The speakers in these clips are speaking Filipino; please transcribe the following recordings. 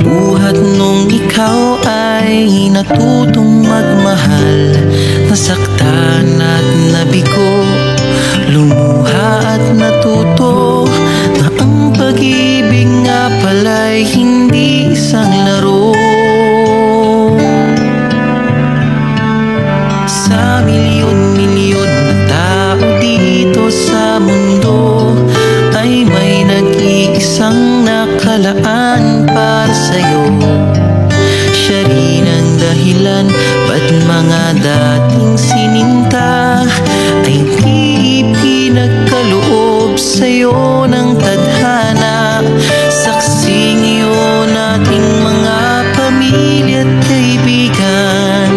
Buhat nung ikaw ay natutong magmahal, nasaktan at nabigo, lumuha at natuto na ang pag-ibig nga pala'y hindi isang laro. Sa milyon-milyon na tao dito sa mundo ay may nag-iisang nakalaan para sa'yo. Siya rin ang dahilan ba't mga dating sininta ay di pinagkaloob sa'yo ng tadhana. Saksing iyon ating mga pamilya at kaibigan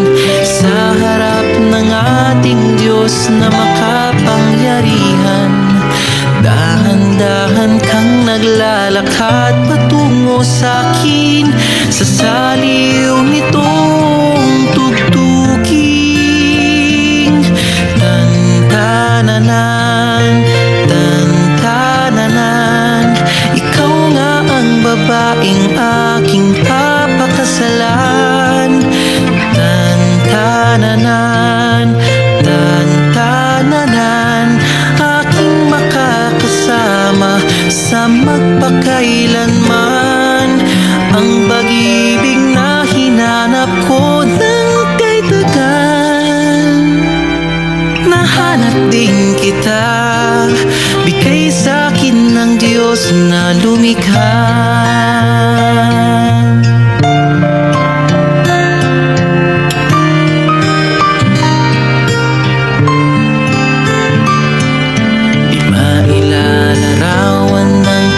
sa harap ng ating Diyos na makapangyarihan. Dahan-dahan kang naglalakad patungo sa'kin sa saliw nitong tugtuging. Tan-tananan, tan-tananan, ikaw nga ang babaeng aking papakasalan. Tan-tananan, tan-tananan, aking makakasama sa magpakailanman. Ang pag-ibig na hinanap ko ng kay tagal, nahanap din kita, bigay sa'kin ng Diyos na lumikha.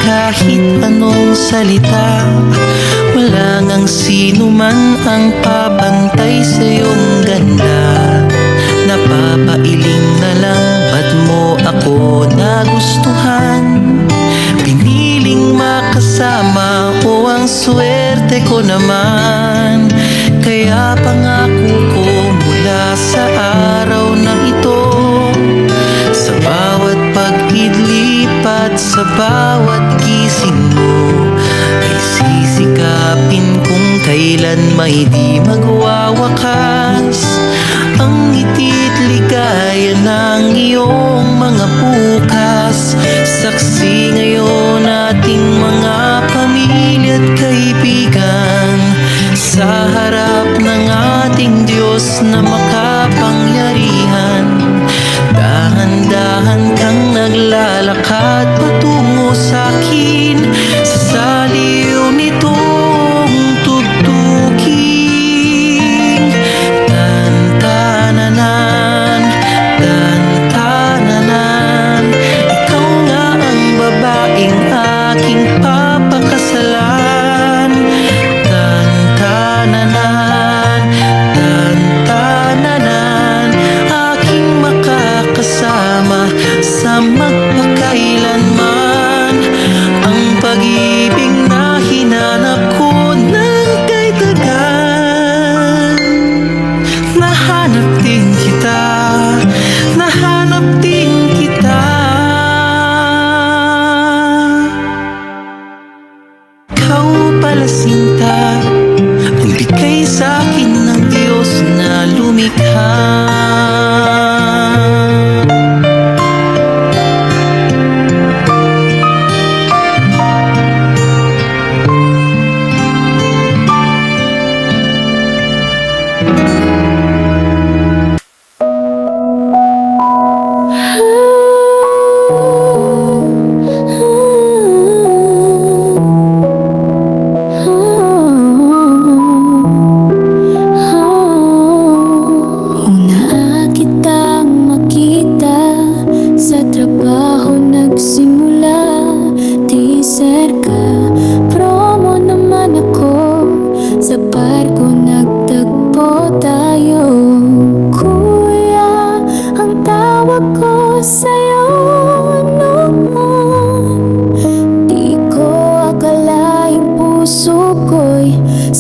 Kahit anong salita, wala ngang sino man ang papantay sa iyong ganda. Napapailing na lang ba't mo ako nagustuhan? Piniling makasama o ang swerte ko naman. Kaya pangako ko mula sa araw na ito, sa bawat pag-idlipat, sa bawat gising mo, ay sisikapin kung kailan may di magwawakas ang ngiti't ligaya ng iyong mga bukas. Saksi ngayon ating mga pamilya at kaibigan sa harap ng ating Diyos na makapangyarihan. Dahan-dahan kang naglalakad patungo sa'kin sa saliw nitong tugtuging. Tan-tananan, tan-tananan, ikaw nga ang babaeng aking papakasalan. Tan-tananan, tan-tananan, aking makakasama sa magpakailanman. Ang pag-ibig na hinanap ko ng kay tagal, nahanap din kita, nahanap din kita. Ikaw pala sinta, ang bigay sa'kin ng Diyos na lumikha.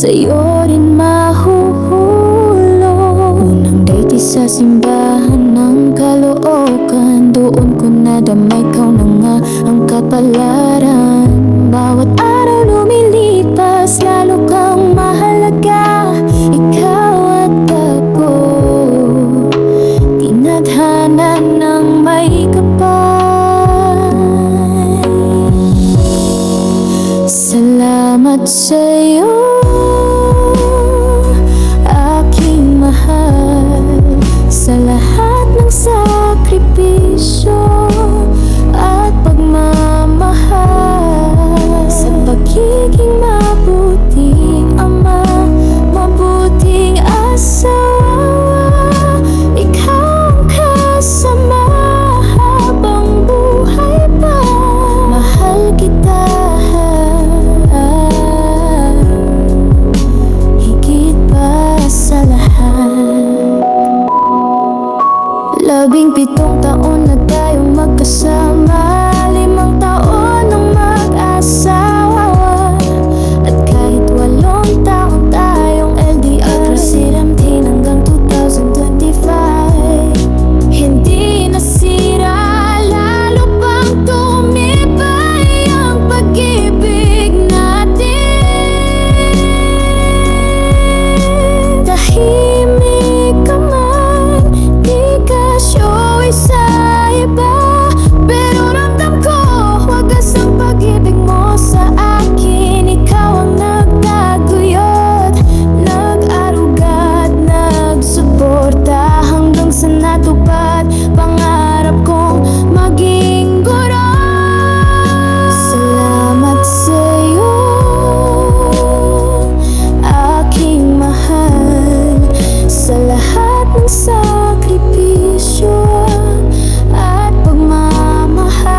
sa'yo rin mahuhulog. Unang date sa simbahan ng Caloocan, doon ko nadama ikaw na nga ang kapalaran. Bawat araw lumilipas, lalo kang mahalaga. Ikaw at ako, tinadhana ng may kapal. Salamat sa'yo, aking mahal, sa lahat ng sakripisyo at pagmamahal. Sa pagiging mabuting ama, mabuting asawa, ikaw ang kasama habang buhay pa. Mahal kita, higit pa sa lahat. 17 taon na tayong magkasama, 5 taon nang mag-asawa, at kahit 8 taon tayong LDR, 17 hanggang 2025, hindi nasira, lalo pang tumibay ang pag-ibig natin. Tahimik ka man, di ka showy sa iba, pero ramdam ko wagas ang pag-ibig mo sa akin. Ikaw ang nagtaguyod, nag-arugat, nagsuporta hanggang sa natupad pangarap kong maging guro. Salamat sa'yo, aking mahal, sa lahat ng sakripisyo at pagmamahal.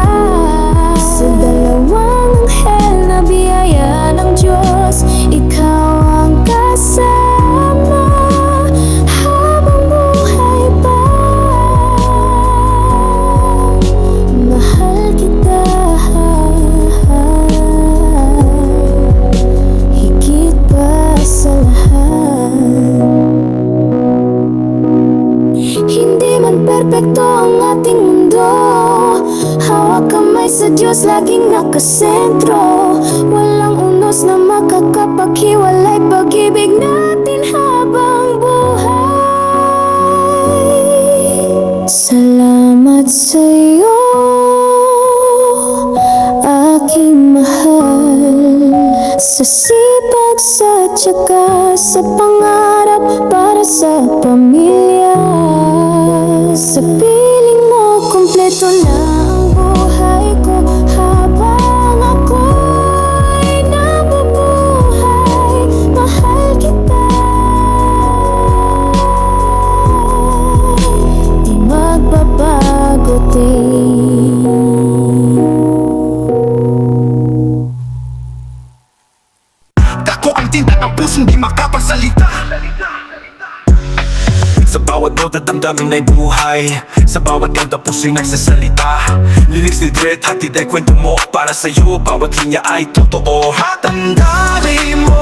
Sa dalawang anghel na biyaya ng Diyos, ikaw ang kasama habang buhay pa. Mahal kita, higit pa sa lahat. Hindi man perpekto ang ating mundo, hawak kamay sa Diyos, laging nakasentro. Walang unos na makakapaghiwalay, pag-ibig natin habang buhay. Salamat sa'yo, aking mahal, sa sipag, sa tiyaga, sa pangarap para sa pamilya. Sa piling mo, kumpleto na ang buhay ko habang ako'y nabubuhay. Mahal kita, di magbabago din. Dako ang tinta ng pusong di makapagsalita. Sa bawat nota damdamin ay buhay, sa bawat kanta puso'y nagsasalita. Lyrics ni Dred, hatid ay kwento mo para sa'yo, bawat linya ay totoo. At ang dami mo